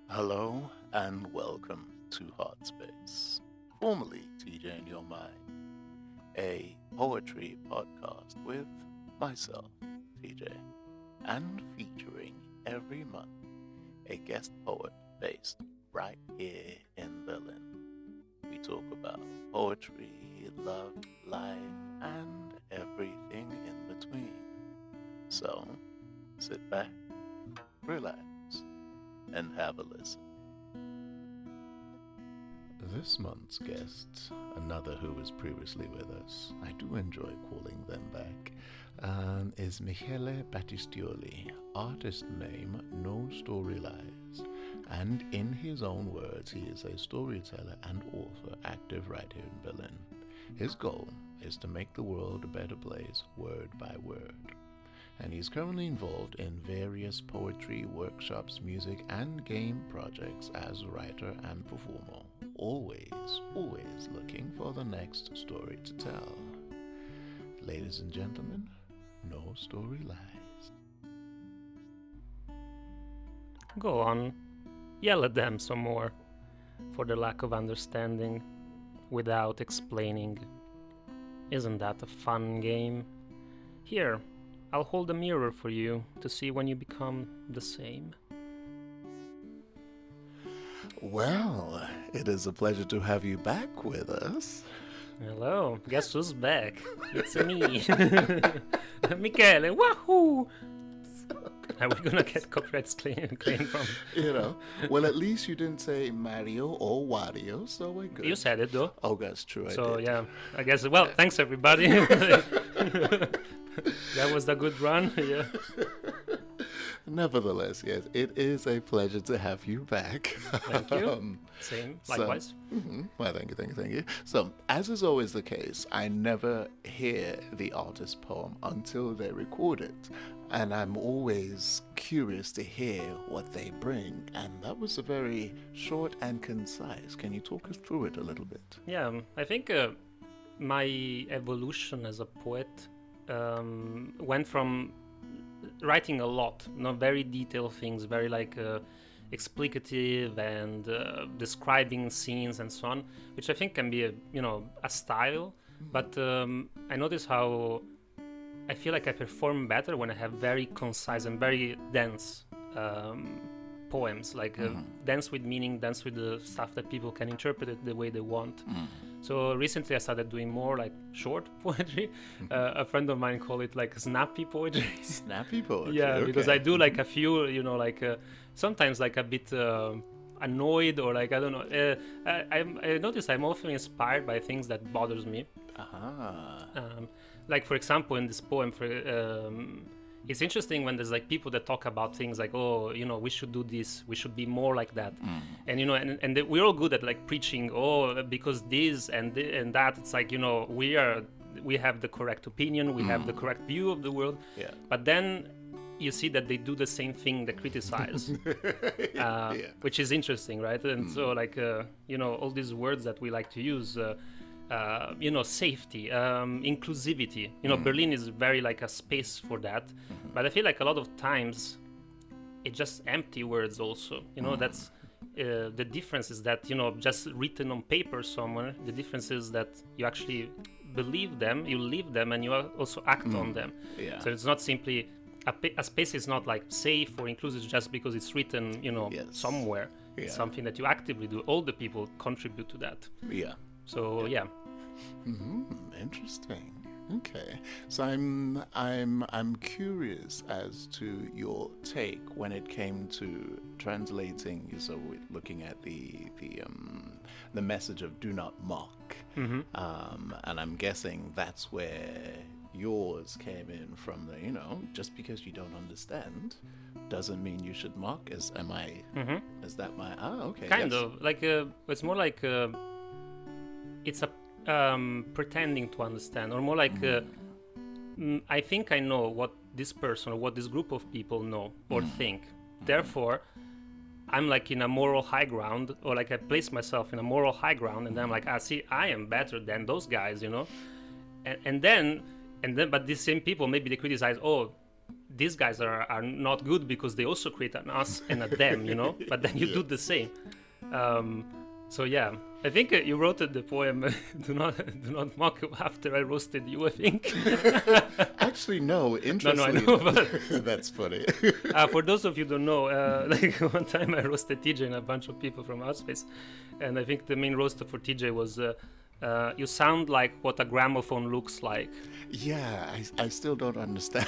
Hello and welcome to Heart Space, formerly TJ in Your Mind, a poetry podcast with myself, TJ, and featuring every month a guest poet based right here in Berlin. We talk about poetry, love, life, and everything in between. So sit back, relax, and have a listen. This month's guest, another who was previously with us, I do enjoy calling them back, is Michele Battistioli, artist name No Story Lies. And in his own words, he is a storyteller and author active right here in Berlin. His goal is to make the world a better place word by word. And he's currently involved in various poetry, workshops, music, and game projects as a writer and performer. Always looking for the next story to tell. Ladies and gentlemen, No Story Lies. Go on, yell at them some more for the lack of understanding without explaining. Isn't that a fun game? Here, I'll hold a mirror for you to see when you become the same. Well, it is a pleasure to have you back with us. Hello, guess who's back? It's me, Michele. Wahoo! Are we gonna get copyright claim from? Well, at least you didn't say Mario or Wario, so we're good. You said it though. Oh, that's true. So I did. yeah, I guess. Well, thanks everybody. That was the good run. Yeah. Nevertheless, yes, it is a pleasure to have you back. Thank you. Same, likewise. Well, thank you. So, as is always the case, I never hear the artist's poem until they record it. And I'm always curious to hear what they bring. And that was a very short and concise. Can you talk us through it a little bit? Yeah, I think my evolution as a poet went from writing a lot, very detailed things, very explicative and describing scenes and so on, which I think can be a style. But I notice how I feel like I perform better when I have very concise and very dense poems, dense with meaning, dense with the stuff that people can interpret it the way they want. So recently I started doing more short poetry. A friend of mine called it snappy poetry. Snappy poetry. Yeah, okay. because I do a few, sometimes a bit annoyed or I don't know. I noticed I'm often inspired by things that bothers me. For example, in this poem, it's interesting when there's people that talk about things we should do this, we should be more like that, and we're all good at preaching, because this and that. It's we have the correct opinion, we have the correct view of the world. Yeah. But then you see that they do the same thing, they criticize, which is interesting, right? And so all these words that we like to use. Safety, inclusivity. Berlin is very a space for that. But I feel a lot of times it's just empty words also. That's the difference is that, just written on paper somewhere, the difference is that you actually believe them, you live them, and you also act on them. Yeah. So it's not simply, a space is not safe or inclusive just because it's written, Yes. somewhere. Yeah. It's something that you actively do. All the people contribute to that. Yeah. So yeah. Interesting. Okay, so I'm curious as to your take when it came to translating. So we're looking at the message of "do not mock," and I'm guessing that's where yours came in from. Just because you don't understand doesn't mean you should mock. Is that my? Okay. Kind yes. of it's more it's a pretending to understand, or more I think I know what this person or what this group of people know or think. Therefore, I'm in a moral high ground, or I place myself in a moral high ground, and then I'm see, I am better than those guys, and then, but these same people maybe they criticize, these guys are not good because they also create an us and a them, you know. But then you do the same. So yeah, I think you wrote the poem do not mock after I roasted you, I think. Actually, no, interestingly. No, I know, but that's funny. for those of you who don't know, like one time I roasted TJ and a bunch of people from Outspace, and I think the main roaster for TJ was you sound like what a gramophone looks like. Yeah, I still don't understand.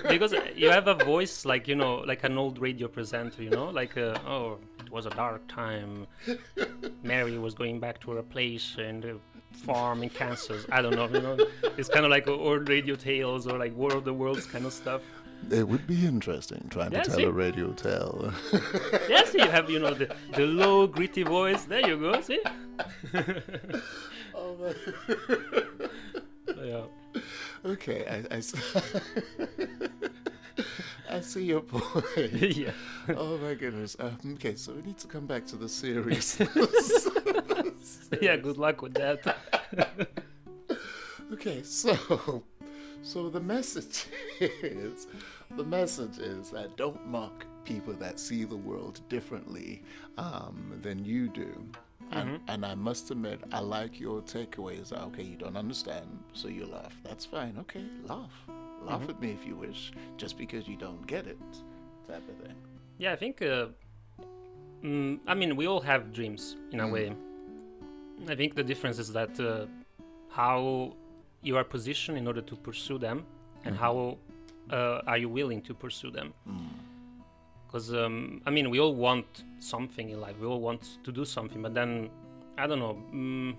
Because you have a voice like, you know, like an old radio presenter, you know, like oh, it was a dark time. Mary was going back to her place and farm in Kansas. I don't know, you know, it's kind of like old radio tales or like War of the Worlds kind of stuff. It would be interesting trying to tell a radio tale. Yes, you have, you know, the low, gritty voice. There you go, see? Oh, yeah. Okay, I see your point. Yeah. Oh my goodness. Okay, so we need to come back to the series. Yeah, good luck with that. Okay, so the message is that don't mock people that see the world differently than you do. And I must admit, I like your takeaways. Okay, you don't understand, so you laugh. That's fine. Okay, laugh with me if you wish, just because you don't get it, type of thing. Yeah, I think, I mean, we all have dreams in a way. I think the difference is that how you are positioned in order to pursue them, and how are you willing to pursue them. Because, I mean, we all want something in life. We all want to do something, but then, I don't know.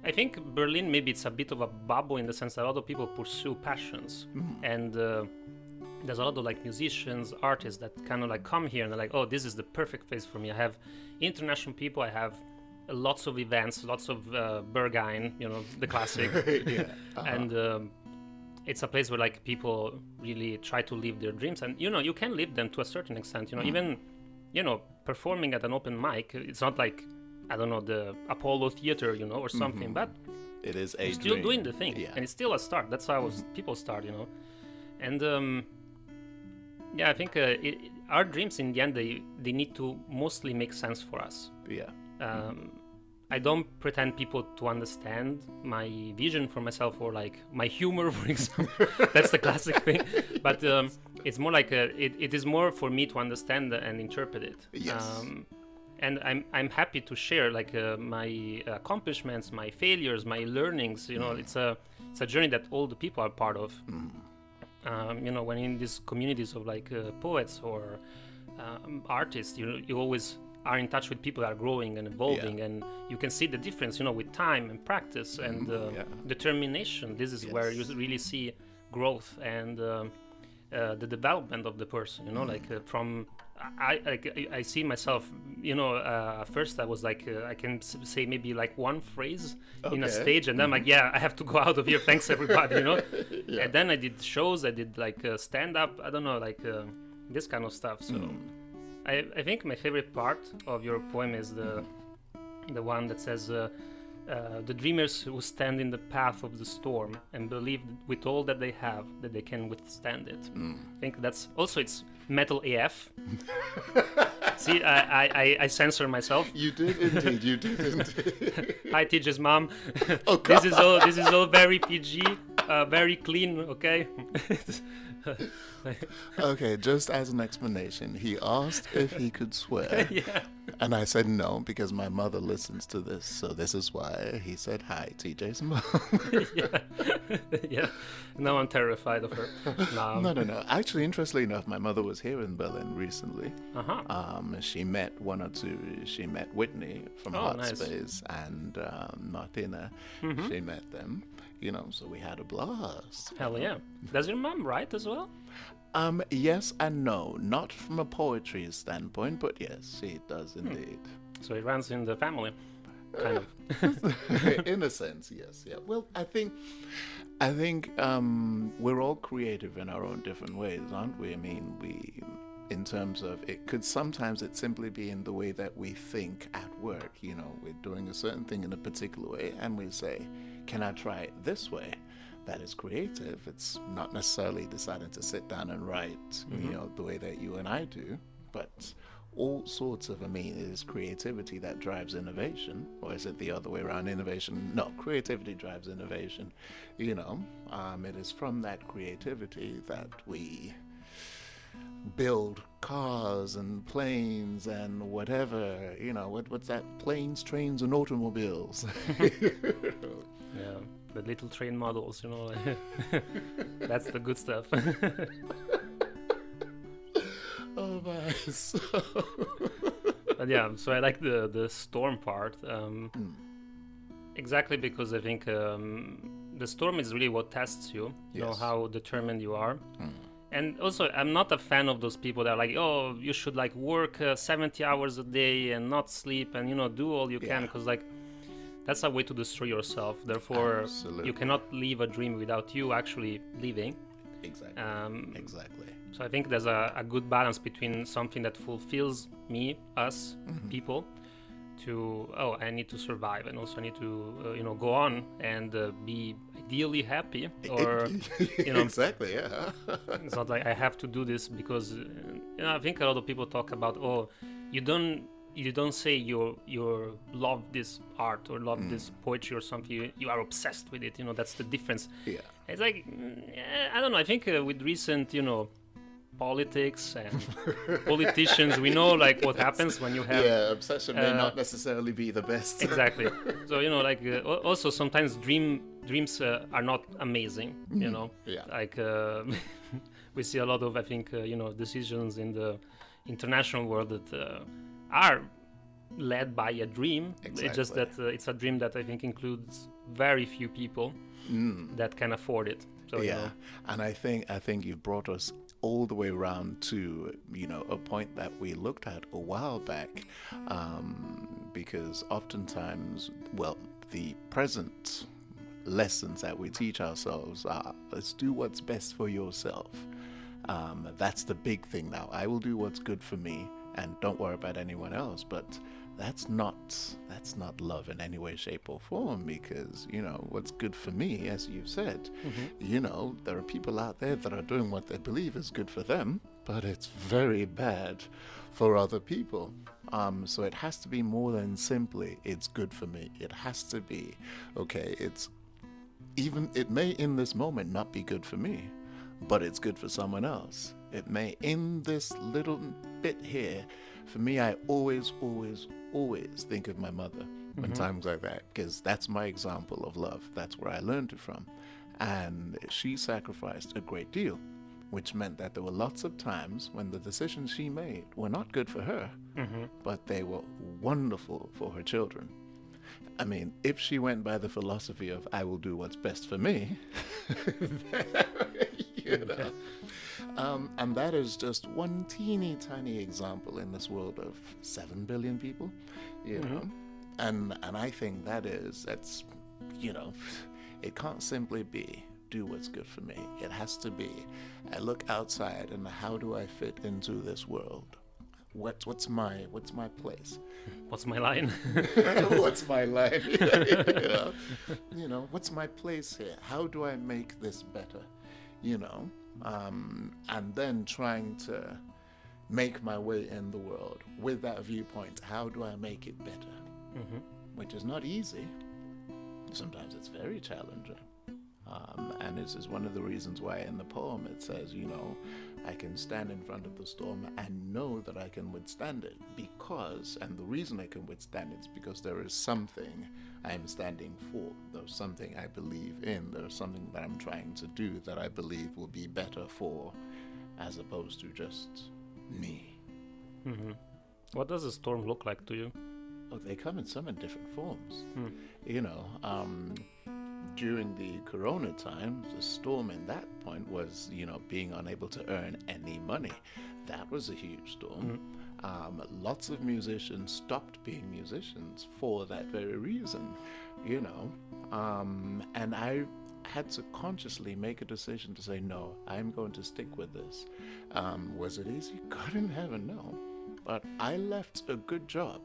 I think Berlin, maybe it's a bit of a bubble in the sense that a lot of people pursue passions. And there's a lot of like musicians, artists that kind of like come here and they're like, oh, this is the perfect place for me. I have international people. I have lots of events, lots of Berghain, you know, the classic. And it's a place where like people really try to live their dreams, and you know, you can live them to a certain extent, you know. Even, you know, performing at an open mic, it's not like, I don't know, the Apollo Theater, you know, or something, but it is you're still doing the thing, and it's still a start. That's how people start, you know. And yeah, I think our dreams in the end, they need to mostly make sense for us. I don't pretend people to understand my vision for myself, or like my humor, for example. That's the classic thing. But it's more like it is more for me to understand and interpret it. And I'm happy to share like my accomplishments, my failures, my learnings. You know, it's a journey that all the people are part of. You know, when in these communities of like poets or artists, you always are in touch with people that are growing and evolving, and you can see the difference, you know, with time and practice and determination. This is where you really see growth and the development of the person, you know. Like from I see myself, you know, at first I was like I can say maybe like one phrase in a stage, and then I'm like, yeah, I have to go out of here, thanks everybody, you know. And then I did shows, I did like stand up, I don't know, like this kind of stuff. So I think my favorite part of your poem is the one that says the dreamers who stand in the path of the storm and believe with all that they have that they can withstand it. I think that's also, it's metal AF. See, I censor myself. You did indeed. You did indeed. Hi, TJ's mom. Oh, God. This is all very PG, very clean. Okay. Okay, just as an explanation, he asked if he could swear, and I said no because my mother listens to this, so this is why he said hi, TJ's mom. Yeah. Now I'm terrified of her. No. Actually, interestingly enough, my mother was here in Berlin recently. She met She met Whitney from Heartspace and Martina. She met them. You know, so we had a blast. Hell yeah. Does your mom write as well? Yes and no. Not from a poetry standpoint, but yes, she does indeed. So it runs in the family, kind of. In a sense, yes. Yeah. Well, I think we're all creative in our own different ways, aren't we? I mean, in terms of, it could sometimes it simply be in the way that we think at work. You know, we're doing a certain thing in a particular way, and we say, can I try it this way? that is creative. It's not necessarily deciding to sit down and write, the way that you and I do, but all sorts of, it is creativity that drives innovation, or is it the other way around? Innovation, no, creativity drives innovation. It is from that creativity that we build cars and planes and whatever, what's that? Planes, trains, and automobiles. Yeah, the little train models, that's the good stuff. Oh my! But yeah, so I like the storm part, exactly because I think the storm is really what tests you, you know, how determined you are. And also, I'm not a fan of those people that are like, oh, you should like work 70 hours a day and not sleep and, do all you can, because like that's a way to destroy yourself. Therefore, you cannot live a dream without you actually living. Exactly. Exactly. So I think there's a good balance between something that fulfills me, us, people, to, I need to survive, and also I need to, go on and be ideally happy, or, Exactly, yeah. It's not like I have to do this because, I think a lot of people talk about, you don't say you love this art or love this poetry or something. You are obsessed with it. That's the difference. Yeah. It's like, I don't know. I think with recent, politics and politicians, we know like what happens when you have. Yeah, obsession may not necessarily be the best. Exactly. So also sometimes dreams are not amazing. Yeah. Like we see a lot of, I think, decisions in the international world that are led by a dream. Exactly. It's just that it's a dream that I think includes very few people that can afford it. So and I think you've brought us all the way around to a point that we looked at a while back, because oftentimes, the present lessons that we teach ourselves are, let's do what's best for yourself. That's the big thing now. I will do what's good for me and don't worry about anyone else. But that's not love in any way, shape, or form, because what's good for me, as you've said, there are people out there that are doing what they believe is good for them, but it's very bad for other people. So it has to be more than simply it's good for me. It has to be, okay, it may in this moment not be good for me, but it's good for someone else. It may in this little bit here. For me, I always think of my mother in times like that, because that's my example of love. That's where I learned it from. And she sacrificed a great deal, which meant that there were lots of times when the decisions she made were not good for her, but they were wonderful for her children. I mean, if she went by the philosophy of I will do what's best for me, and that is just one teeny tiny example in this world of 7 billion people, and I think that's it can't simply be do what's good for me. It has to be I look outside and how do I fit into this world? What's my place? What's my line? What's my line? What's my place here? How do I make this better? And then trying to make my way in the world with that viewpoint. How do I make it better? Which is not easy. Sometimes it's very challenging. And this is one of the reasons why in the poem it says, I can stand in front of the storm and know that I can withstand it and the reason I can withstand it is because there is something I'm standing for. There's something I believe in. There's something that I'm trying to do that I believe will be better for, as opposed to just me. What does a storm look like to you? Oh, they come in so many different forms. During the Corona time, the storm in that point was, being unable to earn any money. That was a huge storm. Lots of musicians stopped being musicians for that very reason, and I had to consciously make a decision to say, no, I'm going to stick with this. Was it easy? God in heaven, no. But I left a good job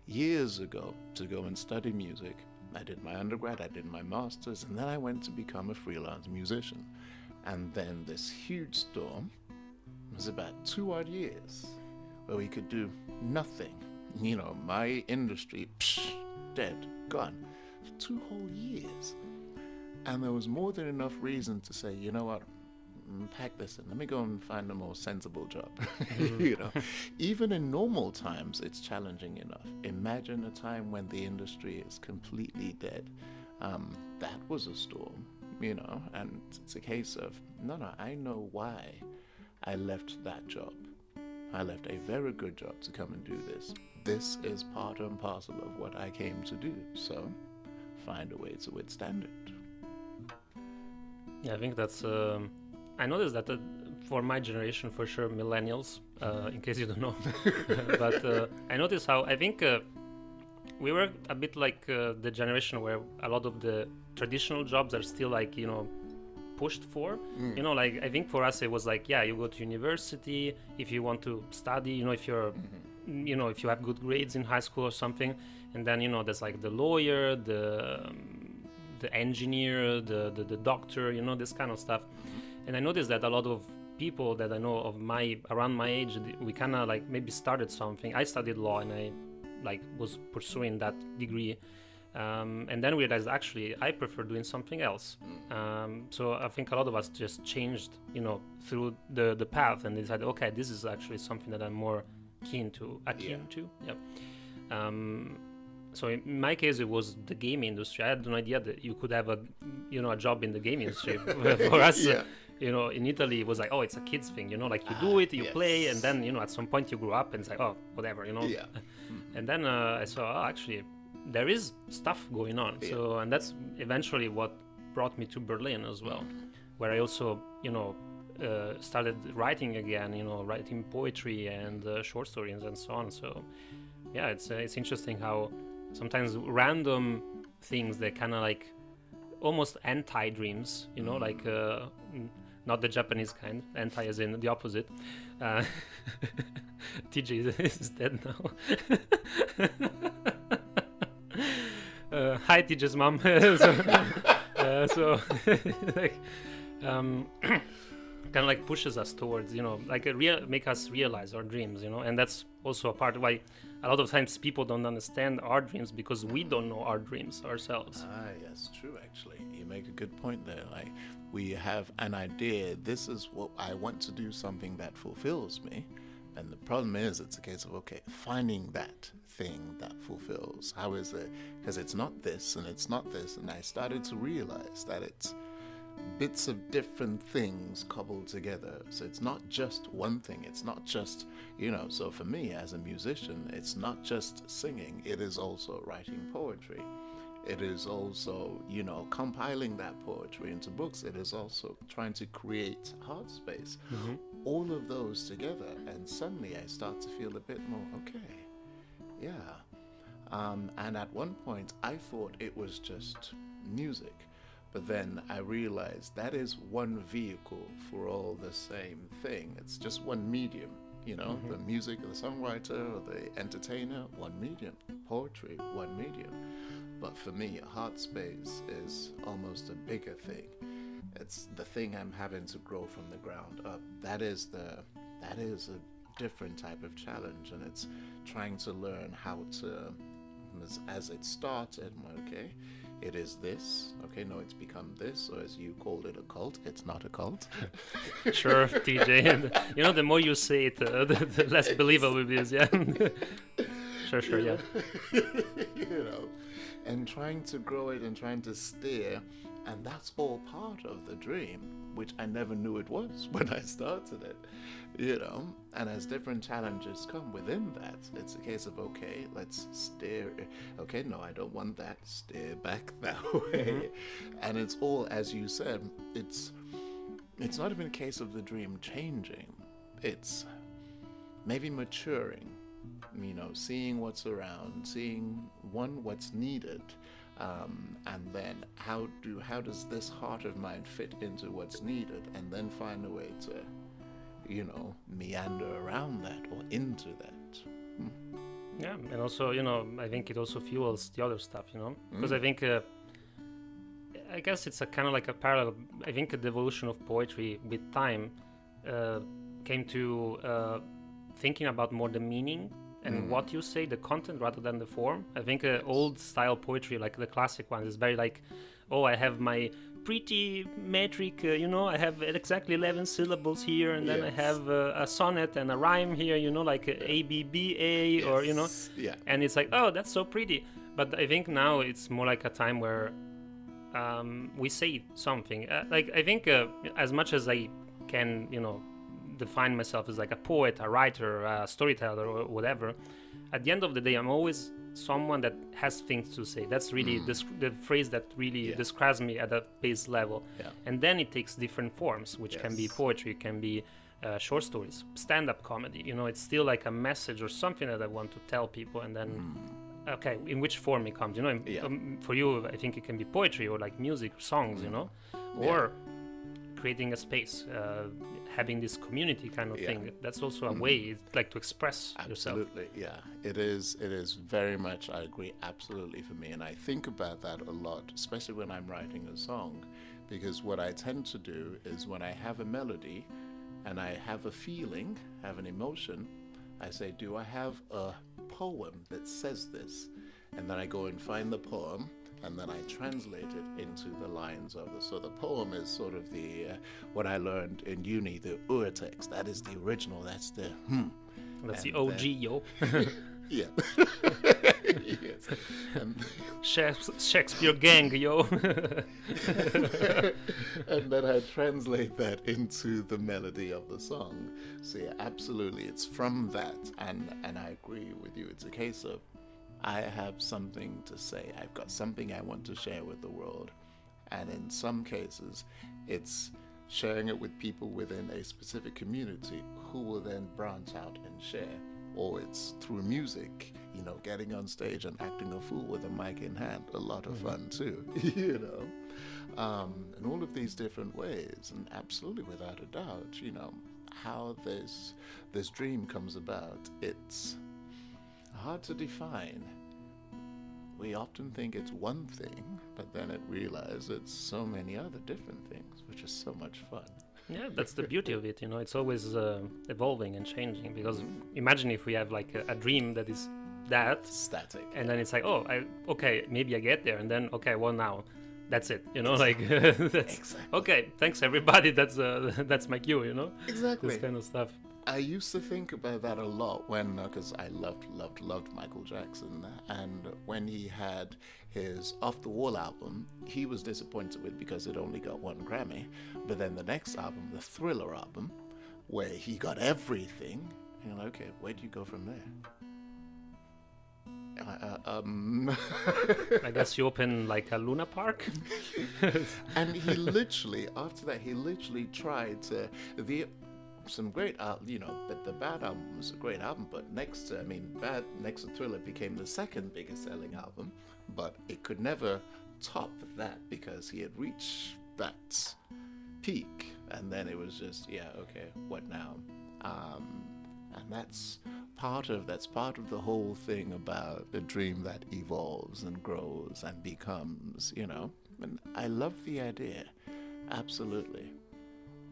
years ago to go and study music, I did my undergrad, I did my master's, and then I went to become a freelance musician. And then this huge storm was about 2 odd years where we could do nothing. My industry, dead, gone, for 2 whole years. And there was more than enough reason to say, you know what, pack this in. Let me go and find a more sensible job. Even in normal times, it's challenging enough. Imagine a time when the industry is completely dead. That was a storm, and it's a case of, no, I know why I left that job. I left a very good job to come and do this. This is part and parcel of what I came to do. So find a way to withstand it. Yeah, I think that's... I noticed that for my generation, for sure, millennials, in case you don't know. But I noticed how, I think we were a bit like the generation where a lot of the traditional jobs are still like, pushed for. I think for us it was like, yeah, you go to university if you want to study, if you're, if you have good grades in high school or something. And then, there's like the lawyer, the engineer, the doctor, this kind of stuff. And I noticed that a lot of people that I know of around my age, we kind of like maybe started something. I studied law and I was pursuing that degree. And then realized actually I prefer doing something else. So I think a lot of us just changed, through the path and decided, okay, this is actually something that I'm more attune to. Yep. So in my case, it was the game industry. I had no idea that you could have a job in the game industry. For us, in Italy, it was like, oh, it's a kids thing, like you do it, you play, and then, at some point you grow up and it's like, oh, whatever, Yeah. And then I saw, oh, actually, there is stuff going on. Yeah. So, and that's eventually what brought me to Berlin as well, where I also, started writing again, writing poetry and short stories and so on. So, yeah, it's interesting how sometimes random things, they kind of like almost anti-dreams, like not the Japanese kind, anti as in the opposite. TJ is dead now. Hi, TJ's mom. Kind of like pushes us towards, make us realize our dreams, and that's also a part why a lot of times people don't understand our dreams, because we don't know our dreams ourselves. Yes, true, actually. You make a good point there. Like, we have an idea, this is what I want to do, something that fulfills me. And the problem is, it's a case of, okay, finding that thing that fulfills. How is it? Because it's not this and it's not this. And I started to realize that it's bits of different things cobbled together. So it's not just one thing. It's not just, so for me as a musician, it's not just singing. It is also writing poetry. It is also, compiling that poetry into books. It is also trying to create heart space. Mm-hmm. All of those together. And suddenly I start to feel a bit more, okay, yeah. And at one point I thought it was just music. But then I realized that is one vehicle for all the same thing. It's just one medium, mm-hmm. The music, the songwriter, or the entertainer, one medium. Poetry, one medium. But for me, heart space is almost a bigger thing. It's the thing I'm having to grow from the ground up. That is a different type of challenge, and it's trying to learn how to, as it started, okay, it is this, okay, no, it's become this, or as you called it, a cult. It's not a cult. Sure, TJ. And, the more you say it, the less believable it is, yeah. Sure, yeah. And trying to grow it and trying to steer, and that's all part of the dream, which I never knew it was when I started it, and as different challenges come within that, it's a case of, okay, let's steer, okay, no, I don't want that, steer back that way. Mm-hmm. And it's all, as you said, it's not even a case of the dream changing, it's maybe maturing, seeing what's around, seeing what's needed, and then how does this heart of mine fit into what's needed, and then find a way to, meander around that or into that. Yeah, and also, I think it also fuels the other stuff, because I think, I guess it's a kind of like a parallel. I think the evolution of poetry with time came to thinking about more the meaning and what you say, the content rather than the form. I think old style poetry, like the classic ones, is very like, oh, I have my pretty metric, I have exactly 11 syllables here, and then I have a sonnet and a rhyme here, like ABBA, or, and it's like, oh, that's so pretty. But I think now it's more like a time where we say something. Like, I think as much as I can, define myself as like a poet, a writer, a storyteller, or whatever, at the end of the day, I'm always someone that has things to say. That's really the phrase that really describes me at a base level. And then it takes different forms, which can be poetry, can be short stories, stand-up comedy. It's still like a message or something that I want to tell people, and then okay, in which form it comes, for you, I think it can be poetry or like music, songs, or creating a space, having this community kind of thing. That's also a way, like, to express yourself. Absolutely, yeah. It is very much, I agree, absolutely for me. And I think about that a lot, especially when I'm writing a song, because what I tend to do is when I have a melody and I have a feeling, have an emotion, I say, do I have a poem that says this? And then I go and find the poem, and then I translate it into the lines of it. So the poem is sort of the, what I learned in uni, the urtext. That is the original, that's the That's the OG, yo. Yeah. Yes. And Shakespeare gang, yo. and then I translate that into the melody of the song. So yeah, absolutely, it's from that. And I agree with you. It's a case of, I have something to say. I've got something I want to share with the world. And in some cases, it's sharing it with people within a specific community who will then branch out and share. Or it's through music, getting on stage and acting a fool with a mic in hand. A lot of fun too, in all of these different ways. And absolutely, without a doubt, how this dream comes about, it's hard to define. We often think it's one thing, but then it realizes it's so many other different things, which is so much fun. Yeah, that's the beauty of it, it's always evolving and changing, because imagine if we have like a dream that is that static, and then it's like, oh, okay, maybe I get there, and then okay, well, now that's it, like that's exactly. Okay, thanks everybody, that's my cue, exactly, this kind of stuff. I used to think about that a lot when, because I loved Michael Jackson, and when he had his Off the Wall album, he was disappointed with because it only got 1 Grammy. But then the next album, the Thriller album, where he got everything, and you're like, okay, where do you go from there? I guess you open like a Luna Park. And he literally, after that, tried to some great but the Bad album was a great album, but next to Thriller became the second biggest selling album, but it could never top that because he had reached that peak, and then it was just, okay, what now? And that's part of the whole thing about the dream that evolves and grows and becomes, and I love the idea, absolutely.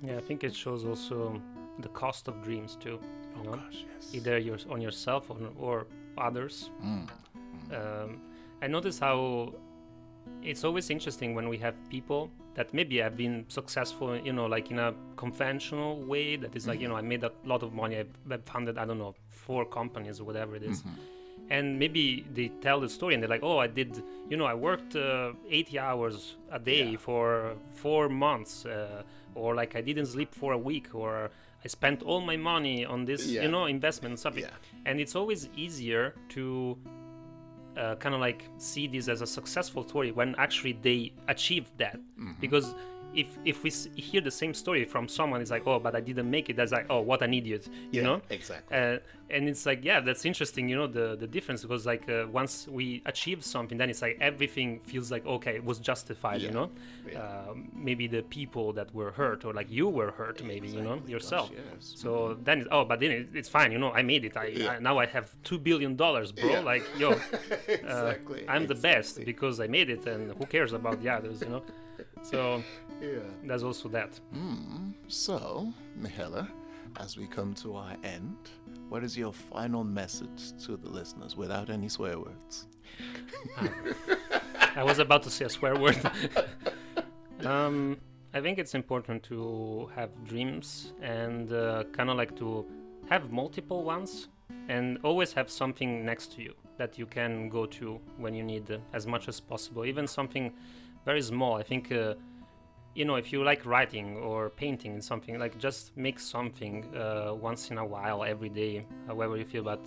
Yeah, I think it shows also the cost of dreams too. Gosh, yes. Either on yourself or others. I notice how it's always interesting when we have people that maybe have been successful, like in a conventional way. That is like, I made a lot of money. I've founded, 4 companies or whatever it is. And maybe they tell the story and they're like, oh, I did, I worked 80 hours a day for 4 months. Or like I didn't sleep for a week, or I spent all my money on this, investment and stuff. Yeah. And it's always easier to kind of like see this as a successful story when actually they achieved that. Because if we hear the same story from someone, it's like, oh, but I didn't make it. That's like, oh, what an idiot, you know? Exactly. And it's like, yeah, that's interesting, you know, the difference, because like once we achieve something, then it's like everything feels like, okay, it was justified, you know? Maybe the people that were hurt, or like you were hurt, maybe, you know, yourself. Gosh, yes. So then, but then it's fine, you know, I made it. Now I have $2 billion, bro. Like, yo, I'm the best because I made it, and who cares about the others, you know? So there's also that. So, Michele, as we come to our end, what is your final message to the listeners without any swear words? I was about to say a swear word. I think it's important to have dreams, and kind of like to have multiple ones, and always have something next to you that you can go to when you need as much as possible, even something very small. I think you know, if you like writing or painting and something, like just make something once in a while, every day, however you feel, but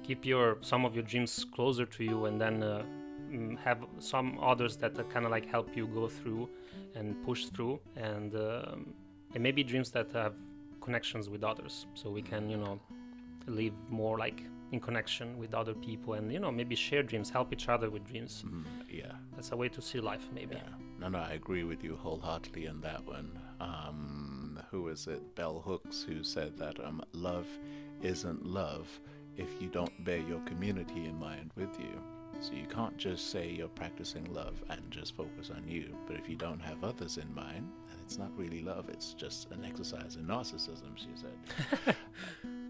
keep some of your dreams closer to you, and then have some others that kind of like help you go through and push through, and maybe dreams that have connections with others, so we can, you know, live more like in connection with other people, and, you know, maybe share dreams, help each other with dreams. That's a way to see life, maybe. No, I agree with you wholeheartedly on that one. Who is it? Bell Hooks, who said that love isn't love if you don't bear your community in mind with you. So you can't just say you're practicing love and just focus on you, but if you don't have others in mind, then it's not really love, it's just an exercise in narcissism, she said.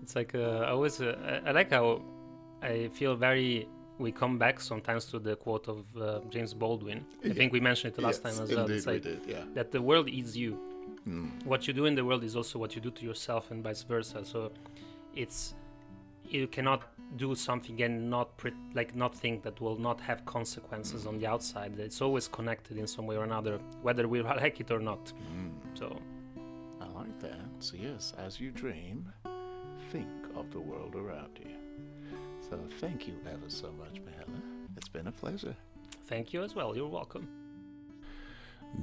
It's like I like how I feel we come back sometimes to the quote of James Baldwin. I think we mentioned it the last time as well. It's like, that the world is you. What you do in the world is also what you do to yourself, and vice versa. So you cannot do something and not think that will not have consequences on the outside. It's always connected in some way or another, whether we like it or not. So I like that. So yes, as you dream, think of the world around you. So thank you ever so much, Michele. It's been a pleasure. Thank you as well. You're welcome.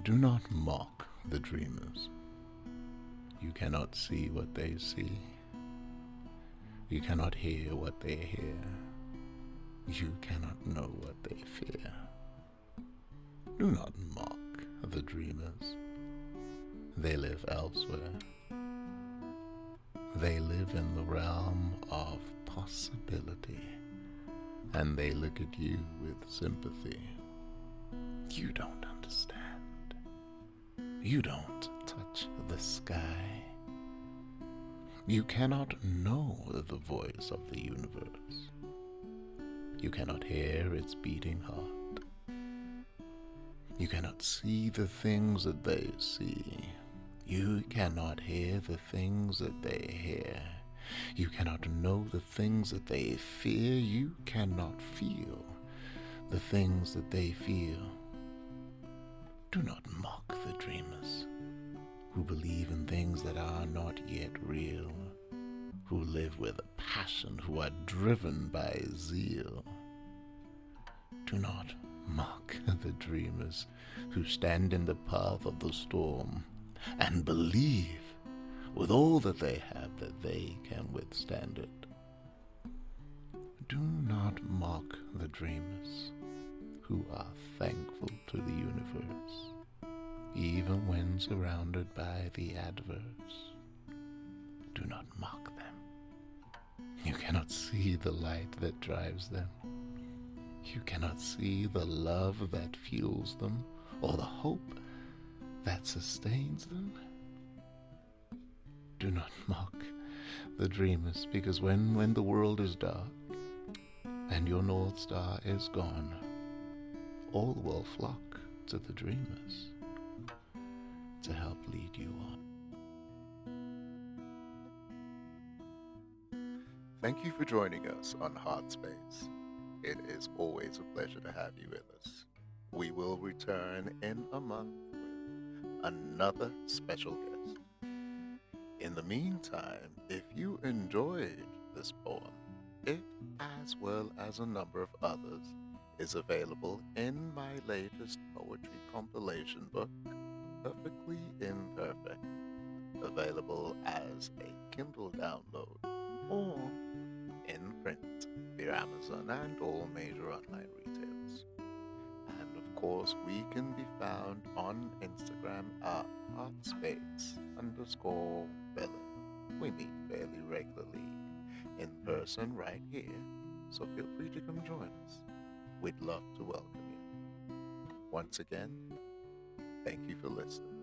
Do not mock the dreamers. You cannot see what they see. You cannot hear what they hear. You cannot know what they fear. Do not mock the dreamers. They live elsewhere. They live in the realm of possibility, and they look at you with sympathy. You don't understand. You don't touch the sky. You cannot know the voice of the universe. You cannot hear its beating heart. You cannot see the things that they see. You cannot hear the things that they hear. You cannot know the things that they fear. You cannot feel the things that they feel. Do not mock the dreamers who believe in things that are not yet real, who live with a passion, who are driven by zeal. Do not mock the dreamers who stand in the path of the storm and believe with all that they have that they can withstand it. Do not mock the dreamers who are thankful to the universe, even when surrounded by the adverse. Do not mock them. You cannot see the light that drives them. You cannot see the love that fuels them, or the hope that sustains them. Do not mock the dreamers, because when the world is dark and your North Star is gone, all will flock to the dreamers to help lead you on. Thank you for joining us on Hard Space. It is always a pleasure to have you with us. We will return in a month with another special guest. In the meantime, if you enjoyed this poem, it, as well as a number of others, is available in my latest poetry compilation book, Perfectly Imperfect, available as a Kindle download or in print via Amazon and all major online retailers. And of course, we can be found on Instagram at heartspace_villain. We meet fairly regularly in person right here, so feel free to come join us. We'd love to welcome you. Once again, thank you for listening.